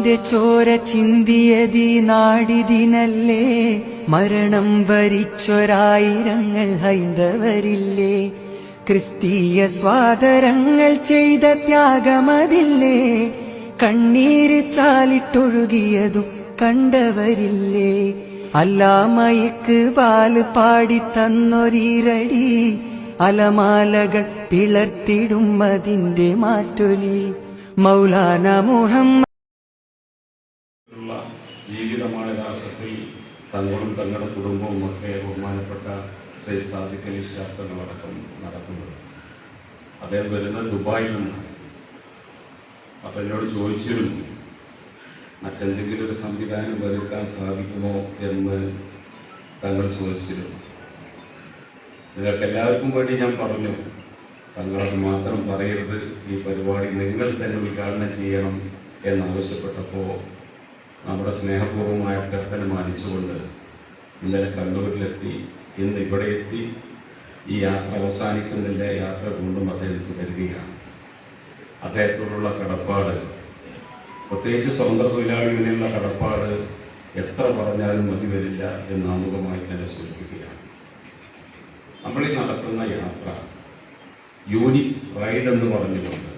ഉസ്താദിന്റെ ചോര ചിന്തിയതീ നാടിതിനല്ലേ, മരണം വരിച്ചൊരായിരങ്ങൾ ഹൈന്ദവരില്ലേ, ക്രിസ്തീയ സ്വാതരങ്ങൾ ചെയ്ത ത്യാഗമതില്ലേ, കണ്ണീര് ചാലിട്ടൊഴുകിയതും കണ്ടവരില്ലേ, അല്ലാമയ്ക്ക് പാല് പാടിത്തന്നൊരീരടി, അലമാലകൾ പിളർത്തിടും അതിന്റെ മാറ്റൊലി. മൗലാന മുഹമ്മദ് ജീവിതമാണ് യഥാർത്ഥത്തിൽ തങ്ങളും തങ്ങളുടെ കുടുംബവും ഒക്കെ ബഹുമാനപ്പെട്ട സയ്യിദ് സാദിഖ് അലി ശിഹാബ് തങ്ങളടക്കം നടത്തുന്നത്. അദ്ദേഹം വരുന്നത് ദുബായിൽ നിന്നാണ്. അപ്പം എന്നോട് ചോദിച്ചിരുന്നു, മറ്റെന്തെങ്കിലും ഒരു സംവിധാനം വരുത്താൻ സാധിക്കുമോ എന്ന് തങ്ങൾ ചോദിച്ചിരുന്നു. നിങ്ങൾക്ക് എല്ലാവർക്കും വേണ്ടി ഞാൻ പറഞ്ഞു, തങ്ങളത് മാത്രം പറയരുത്, ഈ പരിപാടി നിങ്ങൾ തന്നെ ഉദ്ഘാടനം ചെയ്യണം എന്നാവശ്യപ്പെട്ടപ്പോൾ നമ്മുടെ സ്നേഹപൂർവമായ അഭ്യർത്ഥന മാനിച്ചുകൊണ്ട് ഇന്നലെ കണ്ണൂരിലെത്തി, ഇന്ന് ഇവിടെ എത്തി. ഈ യാത്ര അവസാനിക്കുന്നതിൻ്റെ യാത്ര കൊണ്ടും അദ്ദേഹത്തിന് വരികയാണ്. അദ്ദേഹത്തോടുള്ള കടപ്പാട്, പ്രത്യേകിച്ച് സ്വതന്ത്ര തൊഴിലാളി യൂണിയനുള്ള കടപ്പാട് എത്ര പറഞ്ഞാലും മതി വരില്ല എന്ന് ആമുഖമായി തന്നെ സൂചിപ്പിക്കുകയാണ്. നമ്മൾ ഈ നടത്തുന്ന യാത്ര യൂണിറ്റ് റൈഡ് എന്ന് പറഞ്ഞുകൊണ്ട്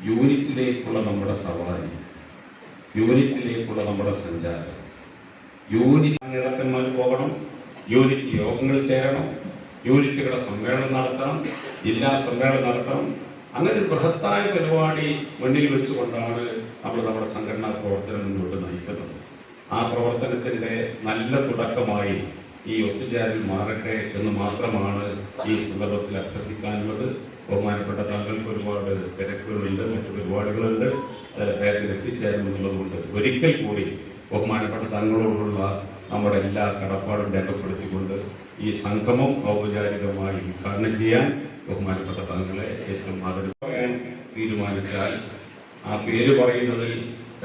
യൂണിറ്റിലേക്കുള്ള നമ്മുടെ സവാരി, യൂണിറ്റിലേക്കുള്ള നമ്മുടെ സഞ്ചാരം, യൂണിറ്റ് നേതാക്കന്മാർ പോകണം, യൂണിറ്റ് യോഗങ്ങൾ ചേരണം, യൂണിറ്റുകളുടെ സമ്മേളനം നടത്തണം, ജില്ലാ സമ്മേളനം നടത്തണം. അങ്ങനെ ഒരു ബൃഹത്തായ പരിപാടി മുന്നിൽ വെച്ചുകൊണ്ടാണ് നമ്മൾ നമ്മുടെ സംഘടനാ പ്രവർത്തനം മുന്നോട്ട് നയിക്കുന്നത്. ആ പ്രവർത്തനത്തിൻ്റെ നല്ല തുടക്കമായി ഈ ഒത്തുചേരൽ മാറട്ടെ എന്ന് മാത്രമാണ് ഈ സന്ദർഭത്തിൽ അഭ്യർത്ഥിക്കാനുള്ളത്. ബഹുമാനപ്പെട്ട താങ്കൾക്ക് ഒരുപാട് തിരക്കുകളുണ്ട്, മറ്റു പരിപാടികളുണ്ട്, അദ്ദേഹത്തിന് എത്തിച്ചേരുമെന്നുള്ളതുകൊണ്ട് ഒരിക്കൽ കൂടി ബഹുമാനപ്പെട്ട തങ്ങളോടുള്ള നമ്മുടെ എല്ലാ കടപ്പാടും രേഖപ്പെടുത്തിക്കൊണ്ട് ഈ സംഗമം ഔപചാരികമായി ഉദ്ഘാടനം ചെയ്യാൻ ബഹുമാനപ്പെട്ട തങ്ങളെ ഏറ്റവും ആദരവ് പറയാൻ തീരുമാനിച്ചാൽ ആ പേര് പറയുന്നതിൽ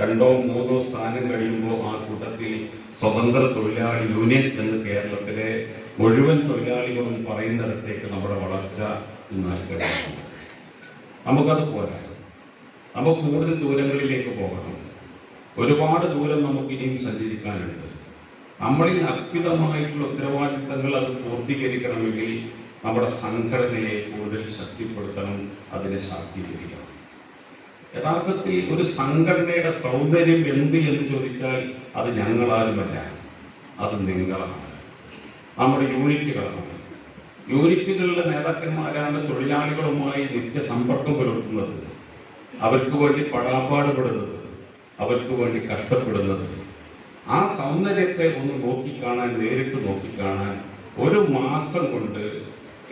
2 or 3 സ്ഥാനം കഴിയുമ്പോൾ ആ കൂട്ടത്തിൽ സ്വതന്ത്ര തൊഴിലാളി യൂണിയൻ എന്ന് കേരളത്തിലെ മുഴുവൻ തൊഴിലാളികളും പറയുന്നിടത്തേക്ക് നമ്മുടെ വളർച്ച കഴിയും. നമുക്കത് പോരാ, നമുക്ക് കൂടുതൽ ദൂരങ്ങളിലേക്ക് പോകണം. ഒരുപാട് ദൂരം നമുക്കിനിയും സഞ്ചരിക്കാനുണ്ട്. നമ്മളിൽ അർപ്പിതമായിട്ടുള്ള ഉത്തരവാദിത്തങ്ങൾ അത് പൂർത്തീകരിക്കണമെങ്കിൽ നമ്മുടെ സംഘടനയെ കൂടുതൽ ശക്തിപ്പെടുത്തണം, അതിനെ ശാക്തീകരിക്കണം. യഥാർത്ഥത്തിൽ ഒരു സംഘടനയുടെ സൗന്ദര്യം എന്ത് എന്ന് ചോദിച്ചാൽ അത് ഞങ്ങളാരുമല്ല, അത് നിങ്ങളാണ്, നമ്മുടെ യൂണിറ്റുകളാണ്. യൂണിറ്റുകളിലെ നേതാക്കന്മാരാണ് തൊഴിലാളികളുമായി നിത്യസമ്പർക്കം പുലർത്തുന്നത്, അവർക്ക് വേണ്ടി പടാപ്പാടുപെടുന്നത്, അവർക്ക് വേണ്ടി കഷ്ടപ്പെടുന്നത്. ആ സൗന്ദര്യത്തെ ഒന്ന് നോക്കിക്കാണാൻ, നേരിട്ട് നോക്കിക്കാണാൻ 1 മാസം കൊണ്ട്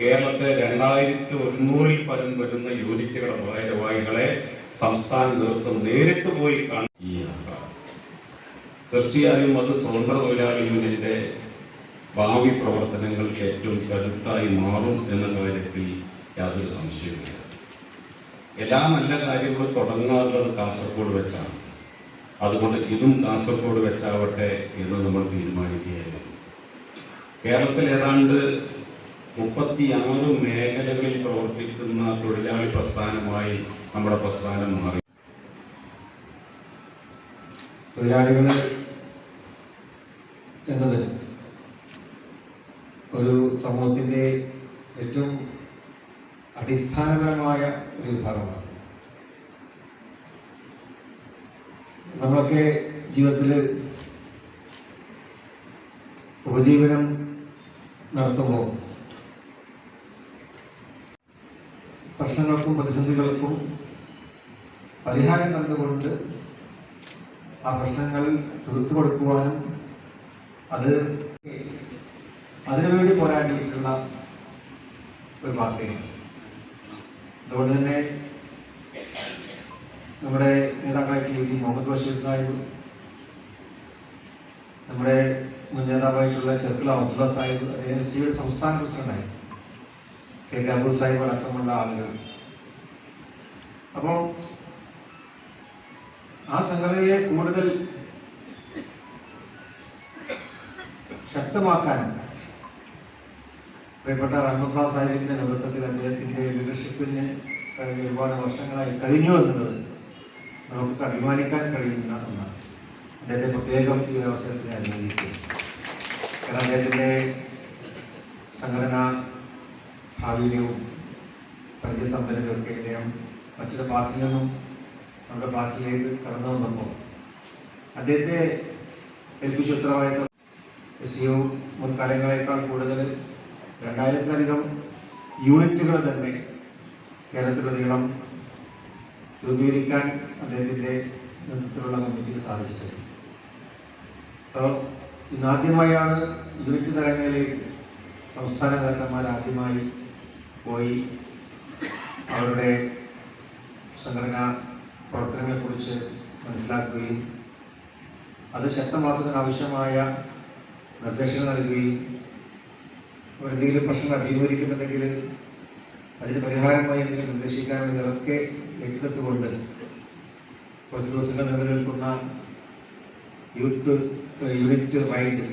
കേരളത്തെ 2100-ൽ പരം വരുന്ന യൂണിറ്റുകളുടെ ഭാരവാഹികളെ സംസ്ഥാന നേതൃത്വം നേരിട്ട് പോയി കാണാൻ ഈ യാത്ര തീർച്ചയായും അത് സ്വതന്ത്ര തൊഴിലാളി യൂണിയന്റെ ഭാവി പ്രവർത്തനങ്ങൾക്ക് ഏറ്റവും കരുത്തായി മാറും എന്ന കാര്യത്തിൽ യാതൊരു സംശയവുമില്ല. എല്ലാ നല്ല കാര്യങ്ങളും തുടങ്ങാറുള്ളത് കാസർഗോഡ് വെച്ചാണ്. അതുകൊണ്ട് ഇതും കാസർഗോഡ് വെച്ചാവട്ടെ എന്ന് നമ്മൾ തീരുമാനിക്കുകയായിരുന്നു. കേരളത്തിൽ ഏതാണ്ട് 36 മേഖലകളിൽ പ്രവർത്തിക്കുന്ന തൊഴിലാളി പ്രസ്ഥാനമായി നമ്മുടെ പ്രസ്ഥാനം മാറി. തൊഴിലാളികൾ എന്നത് ഒരു സമൂഹത്തിൻ്റെ ഏറ്റവും അടിസ്ഥാനപരമായ ഒരു വിഭാഗമാണ്. നമ്മളൊക്കെ ജീവിതത്തിൽ ഉപജീവനം നടത്തുമ്പോൾ പ്രശ്നങ്ങൾക്കും പ്രതിസന്ധികൾക്കും പരിഹാരം കണ്ടുകൊണ്ട് ആ പ്രശ്നങ്ങൾ തീർത്തു കൊടുക്കുവാനും അതിനുവേണ്ടി പോരാടിയിട്ടുള്ള ഒരു പാർട്ടിയാണ്. അതുകൊണ്ട് തന്നെ നമ്മുടെ നേതാക്കളായിട്ടുള്ള ടി മുഹമ്മദ് ബഷീർ സാഹിബ്, നമ്മുടെ മുൻ നേതാവായിട്ടുള്ള ചെർക്കിള അബ്ദുള്ള സാഹിബ്, അദ്ദേഹം എസ്.ടിയുടെ സംസ്ഥാന പ്രസിഡന്റായി, കെ അബു സാഹിബ് അടക്കമുള്ള ആളുകൾ. അപ്പോൾ ആ സംഘടനയെ കൂടുതൽ ശക്തമാക്കാൻ പ്രിയപ്പെട്ട റഹ്മത്തുള്ളാ സാഹിബിന്റെ നേതൃത്വത്തിൽ അദ്ദേഹത്തിന്റെ ലീഡർഷിപ്പിന് ഒരുപാട് വർഷങ്ങളായി കഴിഞ്ഞു എന്നുള്ളത് നമുക്ക് അഭിമാനിക്കാൻ കഴിയുന്ന ഒന്നാണ്. അദ്ദേഹത്തെ പ്രത്യേകം ഈ അവസരത്തിൽ അനുമതിക്കും. കാരണം അദ്ദേഹത്തിൻ്റെ സംഘടനാ ഭാവിയിലും പരിചയസമ്പന്നതയൊക്കെ അദ്ദേഹം മറ്റൊരു പാർട്ടിയിൽ നിന്നും നമ്മുടെ പാർട്ടിയിലേക്ക് കടന്നു വന്നപ്പോൾ അദ്ദേഹത്തെ ഏൽപ്പിച്ച ഉത്തരവാദിത്തം STU മുൻകാലങ്ങളേക്കാൾ കൂടുതൽ 2000-ലധികം യൂണിറ്റുകൾ തന്നെ കേരളത്തിലുടനീളം രൂപീകരിക്കാൻ അദ്ദേഹത്തിൻ്റെ നേതൃത്വത്തിലുള്ള കമ്മിറ്റിക്ക് സാധിച്ചിട്ടുണ്ട്. അപ്പോൾ ഇന്നാദ്യമായാണ് യൂണിറ്റ് തലങ്ങളിലേക്ക് സംസ്ഥാന നേതാക്കന്മാർ ആദ്യമായി പോയി അവരുടെ സംഘടനാ പ്രവർത്തനങ്ങളെക്കുറിച്ച് മനസ്സിലാക്കുകയും അത് ശക്തമാക്കുന്നതിനാവശ്യമായ നിർദ്ദേശങ്ങൾ നൽകുകയും എന്തെങ്കിലും പ്രശ്നങ്ങൾ അഭിമുഖീകരിക്കുന്നുണ്ടെങ്കിൽ അതിന് പരിഹാരമായി എന്തെങ്കിലും നിർദ്ദേശിക്കാൻ വേണ്ടിയൊക്കെ ഏറ്റെടുത്തുകൊണ്ട് കുറച്ച് ദിവസങ്ങൾ നിലനിൽക്കുന്ന unit ride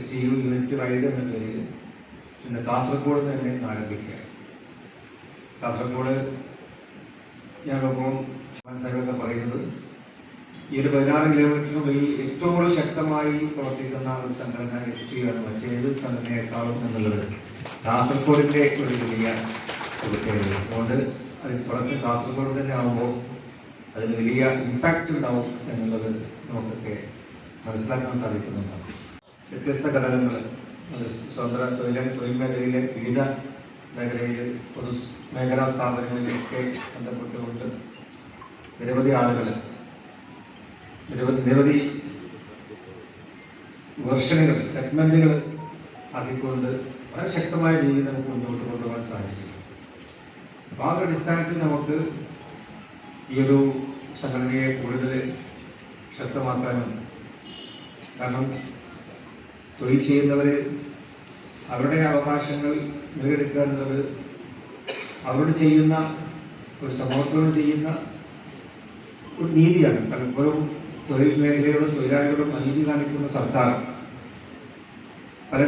STU unit ride എന്ന പേരിൽ ഇന്ന് കാസർഗോഡ് തന്നെ ആരംഭിക്കുക. കാസർഗോഡ് ഞാനിപ്പോൾ സാഹിബൊക്കെ പറയുന്നത് ഈ ഒരു 16 കിലോമീറ്ററിനുള്ളിൽ ഏറ്റവും കൂടുതൽ ശക്തമായി പ്രവർത്തിക്കുന്ന ഒരു സംഘടന STU ആണ് മറ്റേത് സംഘടനയെക്കാളും എന്നുള്ളത് കാസർഗോഡിൻ്റെ ഒരു വലിയ പ്രത്യേകത. അതുകൊണ്ട് അതിന് തുടക്കം കാസർഗോഡ് തന്നെ ആകുമ്പോൾ അതിന് വലിയ ഇമ്പാക്റ്റ് ഉണ്ടാവും എന്നുള്ളത് നമുക്കൊക്കെ മനസ്സിലാക്കാൻ സാധിക്കുന്നുണ്ട്. വ്യത്യസ്ത ഘടകങ്ങൾ സ്വതന്ത്ര തൊഴിൽ മേഖലയിലെ വിവിധ മേഖലയിൽ പൊതു മേഖലാ സ്ഥാപനങ്ങളിലൊക്കെ ബന്ധപ്പെട്ടുകൊണ്ട് നിരവധി ആളുകൾ നിരവധി വെർഷനുകൾ സെഗ്മെന്റുകൾ ആക്കിക്കൊണ്ട് വളരെ ശക്തമായ രീതിയിൽ നമുക്ക് മുന്നോട്ട് കൊണ്ടുപോകാൻ സാധിച്ചു. അപ്പോൾ ആ ഒരു അടിസ്ഥാനത്തിൽ നമുക്ക് ഈ ഒരു സംഘടനയെ കൂടുതൽ ശക്തമാക്കാനും, കാരണം തൊഴിൽ ചെയ്യുന്നവർ അവരുടെ അവകാശങ്ങൾ നേടിയെടുക്കുക എന്നുള്ളത് അവരോട് ചെയ്യുന്ന ഒരു സമൂഹത്തോട് ചെയ്യുന്ന ഒരു നീതിയാണ്. പലപ്പോഴും തൊഴിൽ മേഖലയോടും തൊഴിലാളികളോടും അനീതി കാണിക്കുന്ന സർക്കാർ പല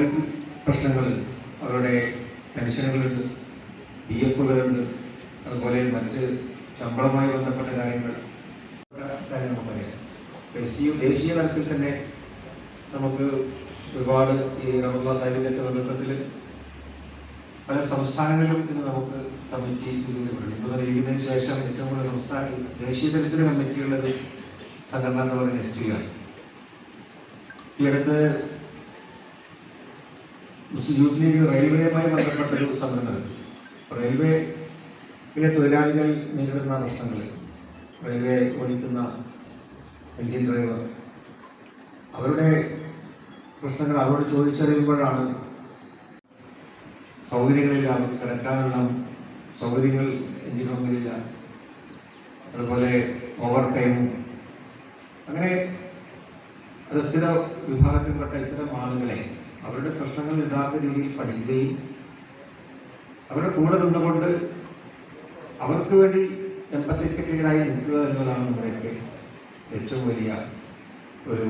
പ്രശ്നങ്ങൾ, അവരുടെ പെൻഷനുകളുണ്ട്, PFകളുണ്ട്, അതുപോലെ മറ്റ് ശമ്പളവുമായി ബന്ധപ്പെട്ട കാര്യങ്ങൾ നമുക്കറിയാം. STU ദേശീയ തലത്തിൽ തന്നെ നമുക്ക് ഒരുപാട് ഈ റഹ്മത്തുള്ളാഹി സാഹിബിൻ്റെ നേതൃത്വത്തിൽ പല സംസ്ഥാനങ്ങളിലും ഇന്ന് നമുക്ക് കമ്മിറ്റി രൂപീകരിക്കപ്പെടുന്നു. ലീഗിനു ശേഷം ഏറ്റവും കൂടുതൽ ദേശീയ തലത്തിലെ കമ്മിറ്റികളുടെ സംഘടന എന്ന് പറയുന്നത് STU ആണ്. ഈ അടുത്ത് മുസ്ലിം യൂത്ത് ലീഗ് റെയിൽവേയുമായി ബന്ധപ്പെട്ടൊരു സംഘടന, റെയിൽവേയിലെ തൊഴിലാളികൾ നേരിടുന്ന പ്രശ്നങ്ങൾ, റെയിൽവേ ഓടിക്കുന്ന എൻജിൻ ഡ്രൈവർ, അവരുടെ പ്രശ്നങ്ങൾ അവരോട് ചോദിച്ചറിയുമ്പോഴാണ് സൗകര്യങ്ങളില്ല, അവർക്ക് കിടക്കാനുള്ള സൗകര്യങ്ങൾ എൻജിൻ റൂമിലില്ല, അതുപോലെ ഓവർ ടൈമും, അങ്ങനെ അധസ്ഥിത വിഭാഗത്തിൽപ്പെട്ട ഇത്തരം ആളുകളെ അവരുടെ പ്രശ്നങ്ങൾ യഥാർത്ഥ രീതിയിൽ പഠിക്കുകയും അവരുടെ കൂടെ നിന്നുകൊണ്ട് അവർക്ക് വേണ്ടി എമ്പത്തറ്റിക്കലായി നിൽക്കുക എന്നതാണ് നമ്മുടെയൊക്കെ ഏറ്റവും വലിയ ഒരു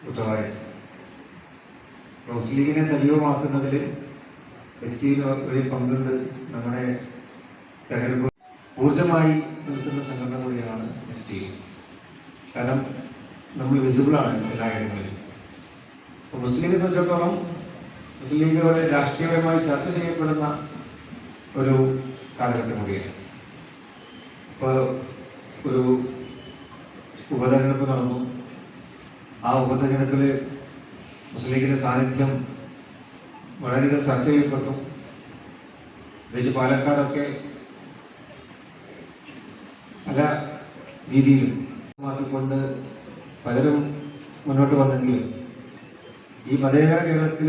ഉത്തരവാദിത്വം. മുസ്ലിം ലീഗിനെ സജീവമാക്കുന്നതിൽ STU ഒരു പങ്കുണ്ട്. നമ്മുടെ തെരഞ്ഞെടുപ്പ് ഊർജമായി നിൽക്കുന്ന സംഘടന കൂടിയാണ് STU. കാരണം നമ്മൾ വിസിബിളാണ് എല്ലാ ഇടങ്ങളിലും. അപ്പോൾ മുസ്ലിം ലീഗിനെ സംബന്ധിച്ചിടത്തോളം മുസ്ലിം ലീഗുകളെ രാഷ്ട്രീയപരമായി ചർച്ച ചെയ്യപ്പെടുന്ന ഒരു കാലഘട്ടം കൂടിയാണ്. ഇപ്പോൾ ഒരു ഉപതെരഞ്ഞെടുപ്പ് നടന്നു. ആ ഉപതെരഞ്ഞെടുപ്പിൽ മുസ്ലിം ലീഗിൻ്റെ സാന്നിധ്യം വളരെയധികം ചർച്ച ചെയ്യപ്പെട്ടു. പ്രത്യേകിച്ച് പാലക്കാടൊക്കെ പല രീതിയിലും മാറ്റിക്കൊണ്ട് പലരും മുന്നോട്ട് വന്നെങ്കിലും ഈ മതേതര കേരളത്തിൽ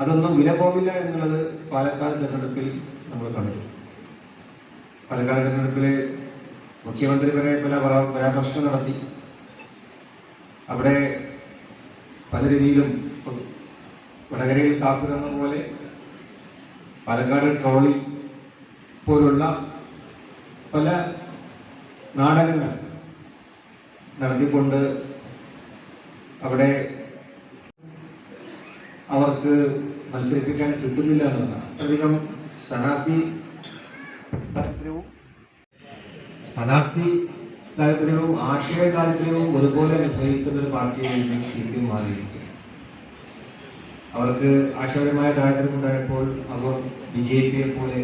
അതൊന്നും വില പോവില്ല എന്നുള്ളത് പാലക്കാട് തെരഞ്ഞെടുപ്പിൽ നമ്മൾ കണ്ടു. പാലക്കാട് തെരഞ്ഞെടുപ്പിൽ മുഖ്യമന്ത്രി വരെ പല പരാമർശനം നടത്തി. അവിടെ പല രീതിയിലും വടകരയിൽ കാപ്പി തന്ന പോലെ പാലക്കാട് ട്രോളി പോലുള്ള പല നാടകങ്ങൾ നടത്തിക്കൊണ്ട് അവിടെ അവർക്ക് മത്സരിപ്പിക്കാൻ കിട്ടുന്നില്ല എന്നതാണ്. അധികം സ്ഥാനാർത്ഥി താല്പര്യവും സ്ഥാനാർത്ഥി താല്പര്യവും ആശയ താല്പര്യവും ഒരുപോലെ അനുഭവിക്കുന്ന ഒരു പാർട്ടിയിൽ നിന്ന് CPM മാറിയിരിക്കും. അവർക്ക് ആശയപരമായ താല്പര്യമുണ്ടായപ്പോൾ അവർ BJPയെ പോലെ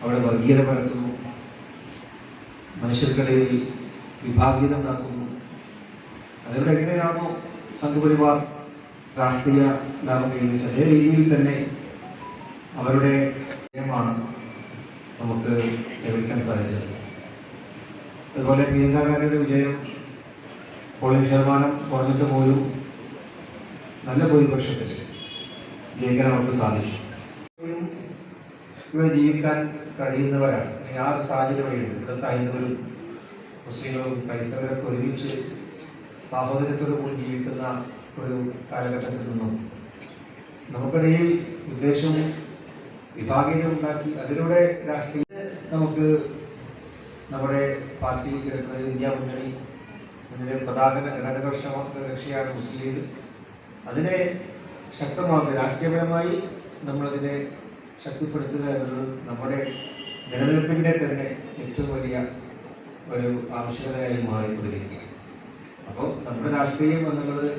അവിടെ വർഗീയത പരത്തുന്നു, മനുഷ്യർക്കിടയിൽ വിഭാഗീയത ഉണ്ടാക്കുന്നു. അതിലൂടെ എങ്ങനെയാണോ സംഘപരിവാർ രാഷ്ട്രീയ ലാഭം കൈവരിച്ചത് അതേ രീതിയിൽ തന്നെ അവരുടെ വിജയമാണ് നമുക്ക് കൈവരിക്കാൻ സാധിച്ചത്. അതുപോലെ പ്രിയങ്ക ഗാന്ധിയുടെ വിജയം പോളിംഗ് ശതമാനം കുറഞ്ഞിട്ട് പോലും നല്ല ഭൂരിപക്ഷത്തിൽ ജയിക്കാൻ അവർക്ക് സാധിച്ചു. ഇവിടെ ജീവിക്കാൻ കഴിയുന്നവരാണ്. ആ ഒരു സാഹചര്യം വഴിയുണ്ട്. ഇവിടുത്തെ ഹൈന്ദവരും മുസ്ലിങ്ങളും ക്രൈസ്തവരൊക്കെ ഒരുമിച്ച് സാഹോദര്യത്തോടു കൂടി ജീവിക്കുന്ന ഒരു കാലഘട്ടത്തിൽ നിന്നും നമുക്കിടയിൽ ഉദ്ദേശവും വിഭാഗീയത ഉണ്ടാക്കി അതിലൂടെ രാഷ്ട്രീയ നമുക്ക് നമ്മുടെ പാർട്ടി കിടക്കുന്നത് ഇന്ത്യ മുന്നണി അതിൻ്റെ പ്രധാന ഘടകകക്ഷിയാണ് മുസ്ലിം ലീഗ്. അതിനെ ശക്തമാക്കുക, രാഷ്ട്രീയപരമായി നമ്മളതിനെ ശക്തിപ്പെടുത്തുക എന്നത് നമ്മുടെ നിലനിൽപ്പിൻ്റെ തന്നെ ഏറ്റവും വലിയ ഒരു ആവശ്യകതയായി മാറിക്കൊണ്ടിരിക്കുക. അപ്പോൾ നമ്മുടെ രാഷ്ട്രീയം എന്നുള്ളത്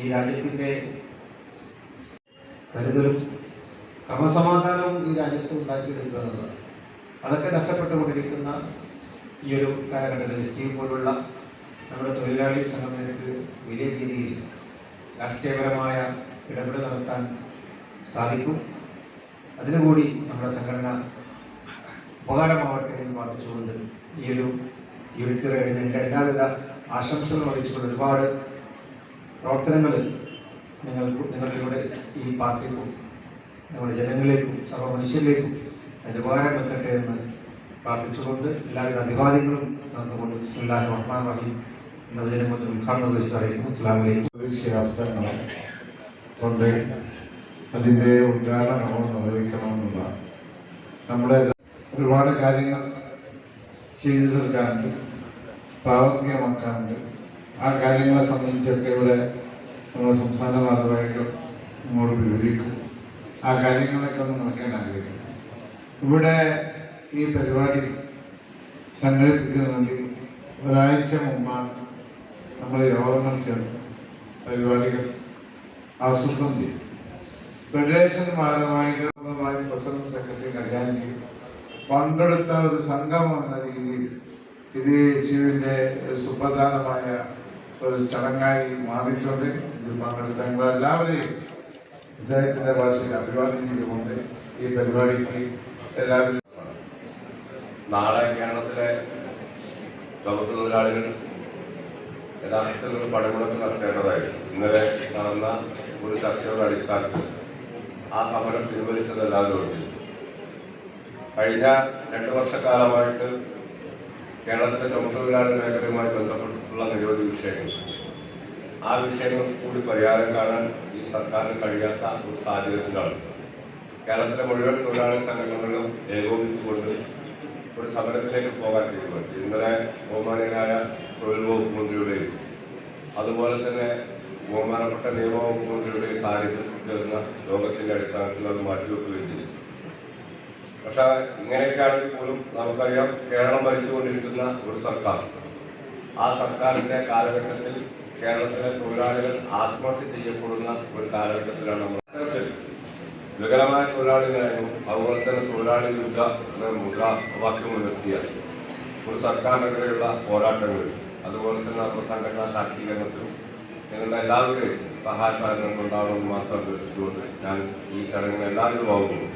ഈ രാജ്യത്തിൻ്റെ കരുതലും ക്രമസമാധാനവും ഈ രാജ്യത്ത് ഉണ്ടാക്കിയെടുക്കുക എന്നുള്ളതാണ്. അതൊക്കെ നഷ്ടപ്പെട്ടുകൊണ്ടിരിക്കുന്ന ഈ ഒരു കാലഘട്ടത്തിൽ STU പോലുള്ള നമ്മുടെ തൊഴിലാളി സംഘടനകൾക്ക് വലിയ രീതിയിൽ രാഷ്ട്രീയപരമായ ഇടപെടൽ നടത്താൻ സാധിക്കും. അതിനുകൂടി നമ്മുടെ സംഘടന ഉപകാരമാവട്ടെ എന്ന് പ്രാർത്ഥിച്ചുകൊണ്ട് ഈ ഒരു യൂണിറ്റ് റൈഡിന് എൻ്റെ എല്ലാവിധ ആശംസകൾ അറിയിച്ചുകൊണ്ട് ഒരുപാട് പ്രവർത്തനങ്ങൾ നിങ്ങളിലൂടെ ഈ പാർട്ടിക്കും നമ്മുടെ ജനങ്ങളിലേക്കും സർവ്വ മനുഷ്യരിലേക്കും അതിൻ്റെ ഉപകാരം എത്തട്ടെ എന്ന് പ്രാർത്ഥിച്ചുകൊണ്ട് എല്ലാവിധ അഭിവാദ്യങ്ങളും നടന്നുകൊണ്ട് ബിസ്മില്ലാഹിർ റഹ്മാനിർ റഹീം എന്ന ജനം കൊണ്ട് ഉദ്ഘാടനം നിർവഹിച്ചു അറിയിക്കും. അസ്സലാമു അലൈക്കും. അവസരങ്ങൾ കൊണ്ട് അതിൻ്റെ ഉദ്ഘാടനവും നിർവഹിക്കണമെന്നുള്ള നമ്മുടെ ഒരുപാട് കാര്യങ്ങൾ ചെയ്തു തീർക്കാനുണ്ട്, പ്രാവർത്തികമാക്കാനുണ്ട്. ആ കാര്യങ്ങളെ സംബന്ധിച്ചൊക്കെ ഇവിടെ നമ്മുടെ സംസ്ഥാന ഭാരവാഹികൾ നമ്മോട് വിവരിക്കും. ആ കാര്യങ്ങളൊക്കെ ഒന്ന് നോക്കാൻ ആഗ്രഹിക്കുന്നു. ഇവിടെ ഈ പരിപാടി സംഘടിപ്പിക്കുന്നതിൽ ഒരാഴ്ച മുമ്പാണ് നമ്മൾ യോഗങ്ങൾ ചേർന്ന് പരിപാടികൾ ആസൂത്രണം ചെയ്തു. ഫെഡറേഷൻ ഭാരവാഹികളുമായി പ്രസിഡന്റ്, സെക്രട്ടറി, ഖജാൻജി പങ്കെടുത്ത ഒരു സംഗമം എന്ന രീതിയിൽ ഇത് യേശുവിൻ്റെ ഒരു സുപ്രധാനമായ ഒരു ചടങ്ങായി മാറിയിട്ടുണ്ട്. ഇതിൽ പങ്കെടുത്ത ഞങ്ങളെല്ലാവരെയും ഇദ്ദേഹത്തിൻ്റെ ഭാഷയിൽ അഭിവാദ്യം ചെയ്തുകൊണ്ട് ഈ പരിപാടിക്ക് എല്ലാവരും നാളെ കേരളത്തിലെ ചുമട്ട് തൊഴിലാളികൾ യഥാർത്ഥത്തിൽ ഒരു പണിമുടക്ക് നടത്തേണ്ടതായിരുന്നു. ഇന്നലെ നടന്ന ഒരു ചർച്ചയുടെ അടിസ്ഥാനത്തിൽ ആ സമരം പിൻവലിച്ചത് എല്ലാവരും ഓർത്തിരുന്നു. കഴിഞ്ഞ 2 വർഷക്കാലമായിട്ട് കേരളത്തിലെ ചുമട്ട് തൊഴിലാളി മേഖലയുമായി ബന്ധപ്പെട്ടിട്ടുള്ള നിരവധി വിഷയങ്ങൾ, ആ വിഷയങ്ങൾ കൂടി പരിഹാരം കാണാൻ ഈ സർക്കാരിന് കഴിയാത്ത ഒരു സാഹചര്യത്തിലാണ് കേരളത്തിലെ മുഴുവൻ തൊഴിലാളി സംഘടനകളും ഏകോപിച്ചുകൊണ്ട് ഒരു സമരത്തിലേക്ക് പോകാൻ തീരുമാനിച്ചു. ഇന്നലെ ബഹുമാനീയനായ തൊഴിൽ വകുപ്പ് മന്ത്രിയുടെയും അതുപോലെ തന്നെ ബഹുമാനപ്പെട്ട നിയമവകുപ്പ് മന്ത്രിയുടെയും സാന്നിധ്യത്തിൽ ചേർന്ന യോഗത്തിന്റെ അടിസ്ഥാനത്തിൽ അത് മാറ്റിവെക്കുകയും ചെയ്തു. പക്ഷെ ഇങ്ങനെയൊക്കെയാണെങ്കിൽ പോലും നമുക്കറിയാം, കേരളം ഭരിച്ചുകൊണ്ടിരിക്കുന്ന ഒരു സർക്കാർ, ആ സർക്കാരിന്റെ കാലഘട്ടത്തിൽ കേരളത്തിലെ തൊഴിലാളികൾ ആത്മഹത്യ ചെയ്യപ്പെടുന്ന ഒരു കാലഘട്ടത്തിലാണ് നമ്മൾ. വികലമായ തൊഴിലാളികളായും അതുപോലെ തന്നെ തൊഴിലാളി യുദ്ധ മുദ്രാവാക്യം ഉയർത്തിയ ഒരു സർക്കാരിനെതിരെയുള്ള പോരാട്ടങ്ങളിൽ അതുപോലെ തന്നെ നമ്മുടെ സംഘടനാ ശാക്തീകരണത്തിലും ഞങ്ങളുടെ എല്ലാവരുടെയും സഹായ സഹകരണം ഉണ്ടാവണമെന്ന് മാത്രം അഭ്യർത്ഥിച്ചുകൊണ്ട് ഞാൻ ഈ ചടങ്ങിൽ എല്ലാവരും ആവുന്നു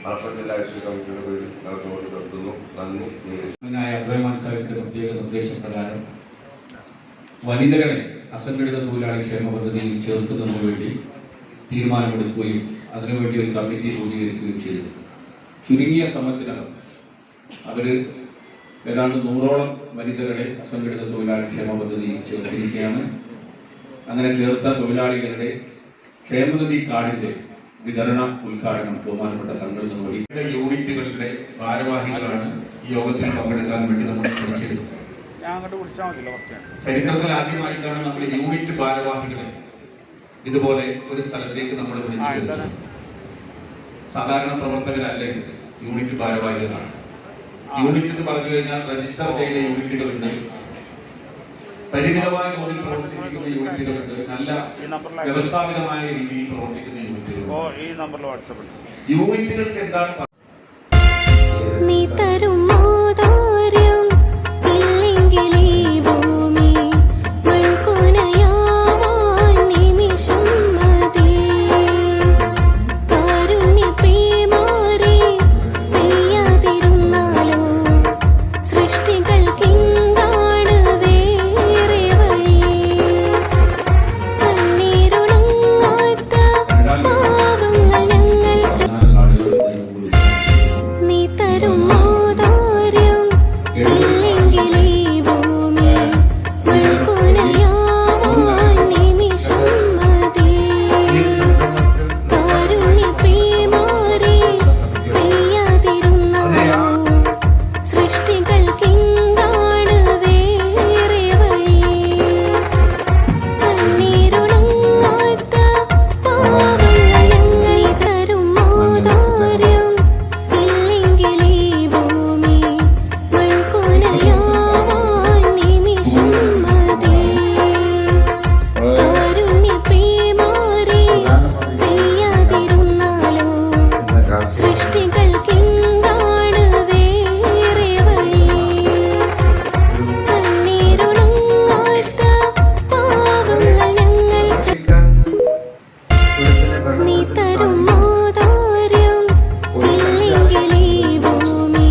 മലപ്പുറം ജില്ലാ എസ് കമ്മിറ്റിയുടെ പേരിൽ നടന്നുകൊണ്ട് നിർത്തുന്നു. നന്ദി. അബ്ദുറഹ്മാൻ സാഹിബിന്റെ പ്രത്യേക നിർദ്ദേശപ്രകാരം വനിതകളെ അസംഘടിത തൊഴിലാളി ക്ഷേമ പദ്ധതിയിൽ ചേർക്കുന്നതിന് വേണ്ടി തീരുമാനമെടുക്കുകയും അതിനുവേണ്ടി ഒരു കമ്മിറ്റി രൂപീകരിക്കുകയും ചെയ്തു. ചുരുങ്ങിയ സമയത്തിനകം അവർ ഏതാണ്ട് 100ഓളം വനിതകളെ അസംഘടിത തൊഴിലാളി ക്ഷേമ പദ്ധതിയിൽ ചേർത്തിരിക്കുകയാണ്. അങ്ങനെ ചേർത്ത തൊഴിലാളികളുടെ ക്ഷേമനിധി കാർഡിന്റെ വിതരണ ഉദ്ഘാടനം ബഹുമാനപ്പെട്ട തങ്ങൾ നിർവഹിച്ച യൂണിറ്റുകളുടെ ഭാരവാഹികളാണ് ഈ യോഗത്തിൽ പങ്കെടുക്കാൻ വേണ്ടി നമ്മൾ ക്ഷണിച്ചത്. ചരിത്രത്തിൽ ആദ്യമായിട്ടാണ് നമ്മൾ യൂണിറ്റ് ഭാരവാഹികളെ ഇതുപോലെ ഒരു സ്ഥലത്തേക്ക് നമ്മൾ വിളിച്ചത്. സാധാരണ പ്രവർത്തകരല്ലേ, യൂണിറ്റ് ഭാരവാഹികളാണ്. യൂണിറ്റ് എന്ന് പറഞ്ഞു കഴിഞ്ഞാൽ രജിസ്റ്റർ ചെയ്ത യൂണിറ്റുകളുണ്ട്, പരിമിതമായ തോതിൽ പ്രവർത്തിക്കുന്ന യൂണിറ്റുകളുണ്ട്, നല്ല വ്യവസ്ഥാപിതമായ രീതിയിൽ പ്രവർത്തിക്കുന്ന യൂണിറ്റുകളുണ്ട്. യൂണിറ്റുകൾക്ക് എന്താണ് നീ തരും മോദാര്യം ഇല്ലെങ്കിലീ ഭൂമി മൺകുനയാവാൻ നിമിഷം മതി. കാരുണ്യപേമാരി പെയ്യാതിരുന്നാലോ സൃഷ്ടികൾക്കെന്താണ് വേറെ വഴി? കണ്ണീരുണങ്ങാത്ത പാവങ്ങൾ ഞങ്ങൾക്ക് നീ തരും മോദാര്യം ഇല്ലെങ്കിലീ ഭൂമി മൺകുനയാവാൻ നിമിഷം മതി. കാരുണ്യപേമാരി പെയ്യാതിരുന്നാലോ സൃഷ്ടികൾക്കെന്താണ് വേറെ വഴി? കണ്ണീരുണങ്ങാത്ത പാവങ്ങൾ ഞങ്ങൾ തരും മോദാര്യം ഇല്ലെങ്കിലീ ഭൂമി മൺകുനയാവാൻ നിമിഷം മതി. കാരുണ്യപേമാരി പെയ്യാതിരുന്നാലോ സൃഷ്ടികൾക്കെന്താണ് വേറെ വഴി? കണ്ണീരുണങ്ങാത്ത പാവങ്ങൾ ഞങ്ങൾക്ക് നീ തരും മോദാര്യം ഇല്ലെങ്കിലീ ഭൂമി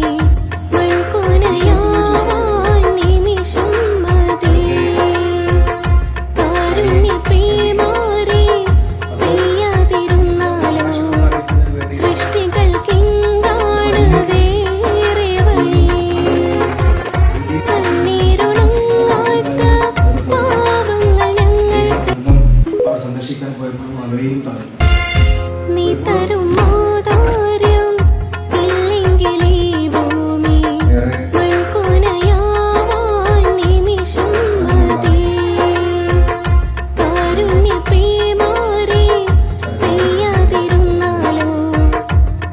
മൺകുനയാവാൻ നിമിഷം മതി. കാരുണ്യപേമാരി പെയ്യാതിരുന്നാലോ സൃഷ്ടികൾക്കെന്താണ് വേറെ വഴി? കണ്ണീരുണങ്ങാത്ത പാവങ്ങൾ ഞങ്ങൾക്ക് അവർ സന്ദർശിക്കാൻ പോയപ്പോൾ അവരെയും തടഞ്ഞു. നീ തരും മോദാര്യം ഇല്ലെങ്കിലീ ഭൂമി മൺകുനയാവാൻ നിമിഷം മതി. കാരുണ്യപേമാരി പെയ്യാതിരുന്നാലോ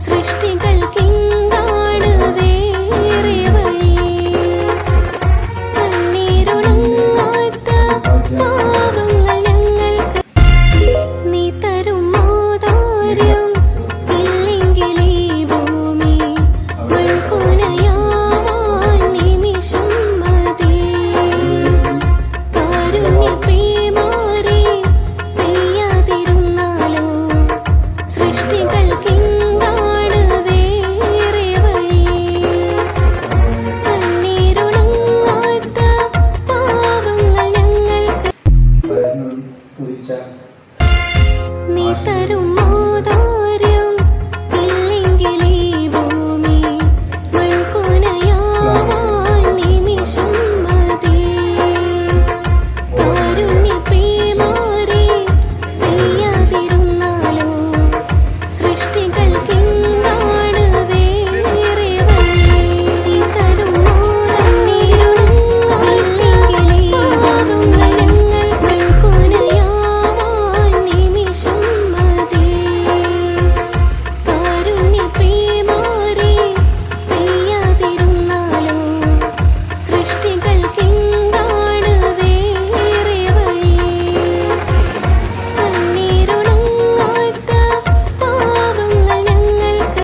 സൃഷ്ടികൾക്കെന്താണ് വേറെ വഴി? കണ്ണീരുണങ്ങാത്ത പാവങ്ങൾ ഞങ്ങൾക്ക് നീ തരും മോദാര്യം ഇല്ലെങ്കിലീ ഭൂമി മൺകുനയാവാൻ നിമിഷം മതി. കാരുണ്യപേമാരി പെയ്യാതിരുന്നാലോ സൃഷ്ടികൾക്കെന്താണ് വേറെ വഴി? കണ്ണീരുണങ്ങാത്ത പാവങ്ങൾ ഞങ്ങൾക്ക് പരസ്യം കുറിച്ച നീ തരും മോദാര്യം ഇല്ലെങ്കിലീ ഭൂമി മൺകുനയാവാൻ നിമിഷം മതി. കാരുണ്യപേമാരി പെയ്യാതിരുന്നാലോ സൃഷ്ടികൾക്കെന്താണ് വേറെ വഴി? നീ തരും മോദാര്യമില്ലെങ്കിലീ പാവങ്ങൾ ഞങ്ങൾ മൺകുനയാവാൻ നിമിഷം മതി. കാരുണ്യപേമാരി പെയ്യാതിരുന്നാലോ സൃഷ്ടികൾക്കെന്താണ് വേറെ വഴി? കണ്ണീരുണങ്ങാത്ത പാവങ്ങൾ ഞങ്ങൾക്ക്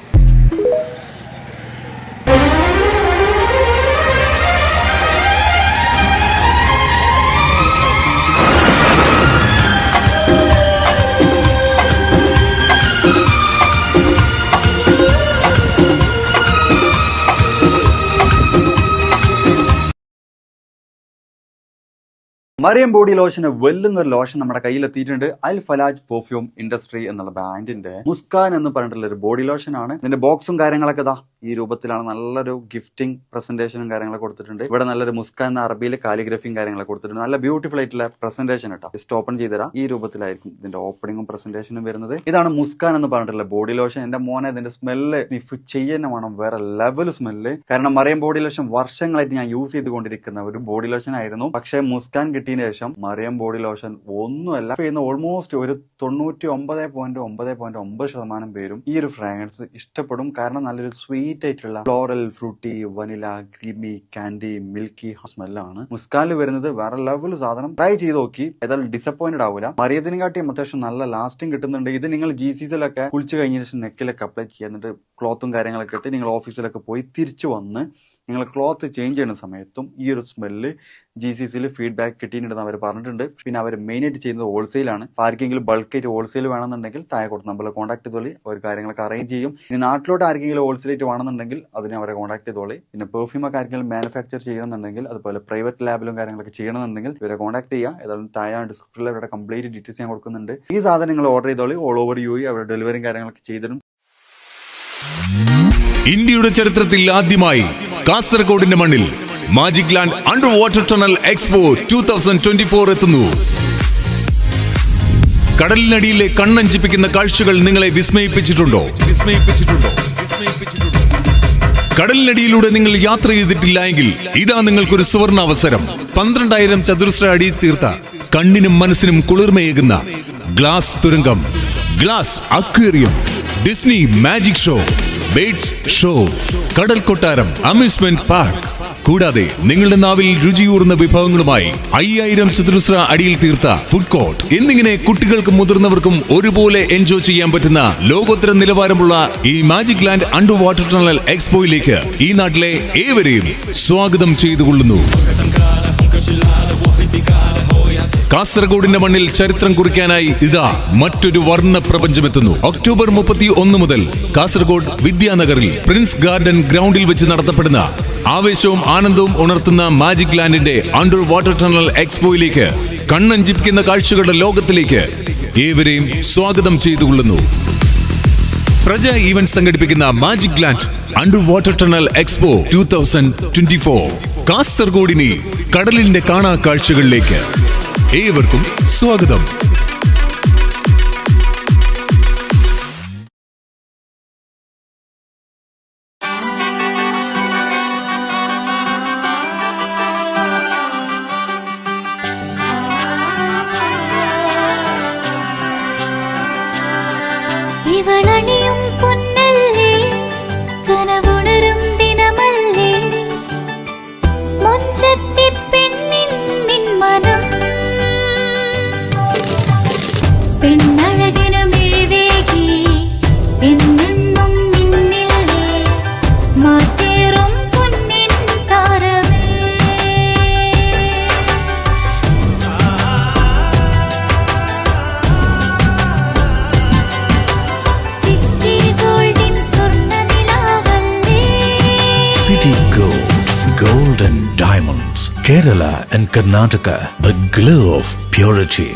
മറിയം ബോഡി ലോഷന് വെല്ലുന്ന ഒരു ലോഷൻ നമ്മുടെ കയ്യിലെത്തിയിട്ടുണ്ട്. അൽ ഫലാജ് പെർഫ്യൂം ഇൻഡസ്ട്രി എന്നുള്ള ബ്രാൻഡിന്റെ മുസ്കാൻ എന്ന് പറഞ്ഞിട്ടുള്ള ഒരു ബോഡി ലോഷൻ ആണ്. ഇതിന്റെ ബോക്സും കാര്യങ്ങളൊക്കെ ഇതാ ഈ രൂപത്തിലാണ്. നല്ലൊരു ഗിഫ്റ്റിംഗ് പ്രസന്റേഷനും കാര്യങ്ങളൊക്കെ കൊടുത്തിട്ടുണ്ട്. ഇവിടെ നല്ലൊരു മുസ്കാൻ എന്ന അറബിയിൽ കാലിഗ്രഫിയും കാര്യങ്ങളൊക്കെ കൊടുത്തിട്ടുണ്ട്. നല്ല ബ്യൂട്ടിഫുൾ ആയിട്ടുള്ള പ്രസന്റേഷൻ കേട്ടോ. ജസ്റ്റ് ഓപ്പൺ ചെയ്തുതരാം. ഈ രൂപത്തിലായിരിക്കും ഇതിന്റെ ഓപ്പണിങ്ങും പ്രസന്റേഷനും വരുന്നത്. ഇതാണ് മുസ്കാൻ എന്ന് പറഞ്ഞിട്ടുള്ള ബോഡി ലോഷൻ. എന്റെ മോനെ ഇതിന്റെ സ്മെല്ല് സ്നിഫ് ചെയ്യുന്ന വേണം, വേറെ ലെവൽ സ്മെല്ല്. കാരണം മറിയം ബോഡി ലോഷൻ വർഷങ്ങളായിട്ട് ഞാൻ യൂസ് ചെയ്തുകൊണ്ടിരിക്കുന്ന ഒരു ബോഡി ലോഷൻ ആയിരുന്നു. പക്ഷേ മുസ്കാൻ കിട്ടിയ കിട്ടിയതിന് ശേഷം മറിയം ബോഡി ലോഷൻ ഒന്നുമല്ല ചെയ്യുന്ന ഓൾമോസ്റ്റ് ഒരു 99.9% പേരും ഈ ഒരു ഫ്രാഗ്രൻസ് ഇഷ്ടപ്പെടും. കാരണം നല്ലൊരു സ്വീറ്റ് ആയിട്ടുള്ള floral, fruity, vanilla, creamy, candy, milky സ്മെല്ലാണ് മുസ്കാനിൽ വരുന്നത്. വേറെ ലെവൽ സാധനം. ട്രൈ ചെയ്ത് നോക്കി, ഏതായാലും ഡിസപ്പോയിന്റഡ് ആവില്ല. മറിയത്തിനെക്കാട്ടിയും അത്യാവശ്യം നല്ല ലാസ്റ്റിംഗ് കിട്ടുന്നുണ്ട്. ഇത് നിങ്ങൾ GCCയിലൊക്കെ കുളിച്ച് കഴിഞ്ഞ ശേഷം നെക്കിലൊക്കെ അപ്ലൈ ചെയ്യുക, എന്നിട്ട് ക്ലോത്തും കാര്യങ്ങളൊക്കെ ഇട്ട് നിങ്ങൾ ഓഫീസിലൊക്കെ പോയി തിരിച്ചു വന്ന് നിങ്ങൾ ക്ലോത്ത് ചേഞ്ച് ചെയ്യുന്ന സമയത്തും ഈ ഒരു സ്മെല്ല് GCCയിൽ ഫീഡ്ബാക്ക് കിട്ടിയിട്ടുണ്ടെന്ന് അവർ പറഞ്ഞിട്ടുണ്ട്. പിന്നെ അവർ മെയിനായിട്ട് ചെയ്യുന്നത് ഹോൾസെയിലാണ്. ആർക്കെങ്കിലും ബൾക്കായിട്ട് ഹോൾസെയിൽ വേണമെന്നുണ്ടെങ്കിൽ താഴെ കൊടുത്ത് നമ്മളെ കോൺടാക്ട് ചെയ്തോളി, അവർ കാര്യങ്ങളൊക്കെ അറേഞ്ച് ചെയ്യും. ഇനി നാട്ടിലോട്ട് ആർക്കെങ്കിലും ഹോൾസെയിലായിട്ട് വേണമെന്നുണ്ടെങ്കിൽ അതിനെ അവരെ കോൺടാക്ട് ചെയ്തോളി. പിന്നെ പെർഫ്യൂമൊക്കെ ആർക്കെങ്കിലും മാനുഫാക്ചർ ചെയ്യണമെന്നുണ്ടെങ്കിൽ, അതുപോലെ പ്രൈവറ്റ് ലാബിലും കാര്യങ്ങളൊക്കെ ചെയ്യണമെന്നുണ്ടെങ്കിൽ ഇവരെ കോൺടാക്ട് ചെയ്യുക. ഏതായാലും താഴെ ഡിസ്ക്രിപ്ഷനിൽ അവരുടെ കംപ്ലീറ്റ് ഡീറ്റെയിൽസ് ഞാൻ കൊടുക്കുന്നുണ്ട്. ഈ സാധനങ്ങൾ ഓർഡർ ചെയ്തോളി, ഓൾ ഓവർ UAE അവരുടെ ഡെലിവറിയും കാര്യങ്ങളൊക്കെ ചെയ്തിടും. ഇന്ത്യയുടെ ചരിത്രത്തിൽ ആദ്യമായി കാസർഗോഡിന്റെ മണ്ണിൽ magic land under water tunnel expo 2024 എത്തുന്നു. കടലിനടിയിലെ കണ്ണഞ്ചിപ്പിക്കുന്ന കാഴ്ചകൾ നിങ്ങളെ വിസ്മയിപ്പിച്ചിട്ടുണ്ടോ? കടലിനടിയിലൂടെ നിങ്ങൾ യാത്ര ചെയ്തിട്ടില്ല എങ്കിൽ ഇതാ നിങ്ങൾക്കൊരു സുവർണ അവസരം. 12,000 ചതുരശ്ര അടി തീർത്ത കണ്ണിനും മനസ്സിനും കുളിർമയേകുന്ന ഗ്ലാസ് തുരങ്കം, glass aquarium, Disney magic show, birds show, കടൽ കൊട്ടാരം, അമ്യൂസ്മെന്റ് പാർക്ക്, കൂടാതെ നിങ്ങളുടെ നാവിൽ രുചിയൂറുന്ന വിഭവങ്ങളുമായി 5,000 ചതുരശ്ര അടിയിൽ തീർത്ത ഫുഡ് കോർട്ട് എന്നിങ്ങനെ കുട്ടികൾക്കും മുതിർന്നവർക്കും ഒരുപോലെ എൻജോയ് ചെയ്യാൻ പറ്റുന്ന ലോകോത്തര നിലവാരമുള്ള ഈ magic land under water tunnel എക്സ്പോയിലേക്ക് ഈ നാട്ടിലെ ഏവരെയും സ്വാഗതം ചെയ്തുകൊള്ളുന്നു. കാസർഗോഡിന്റെ മണ്ണിൽ ചരിത്രം കുറിക്കാനായി ഇതാ മറ്റൊരു വർണ്ണ പ്രപഞ്ചമെത്തുന്നു. ഒക്ടോബർ 31 മുതൽ കാസർഗോഡ് വിദ്യാനഗറിൽ പ്രിൻസ് ഗാർഡൻ ഗ്രൗണ്ടിൽ വെച്ച് നടത്തപ്പെടുന്ന ആവേശവും ആനന്ദവും ഉണർത്തുന്ന മാജിക് ലാൻഡിന്റെ അണ്ടർ വാട്ടർ ടണൽ എക്സ്പോയിലേക്ക്, കണ്ണഞ്ചിപ്പിക്കുന്ന കാഴ്ചകളുടെ ലോകത്തിലേക്ക് ഏവരെയും സ്വാഗതം ചെയ്തുകൊള്ളുന്നു. പ്രജ ഈവന്റ് സംഘടിപ്പിക്കുന്ന magic land under water tunnel expo 2024 കാസർഗോഡിനെ കടലിന്റെ കാണാ കാഴ്ചകളിലേക്ക് ഏവർക്കും സ്വാഗതം. ഇവളണിയും പൊന്നല്ലേ, കനവുണരും ദിനമല്ലേ, മൊഞ്ചത്തി പെണ്ണിൻ നിൻ മനം, പെണ്ണഴകിനു മിഴിവേകി എന്നെന്നും നിന്നില്ലേ, മാറ്റേറും പൊന്നിൻ താരമേ. സിറ്റി ഗോൾഡിൻ സ്വർണ്ണനിലാവല്ലേ, City Gold, Gold and Diamonds, Kerala and Karnataka, the glow of purity.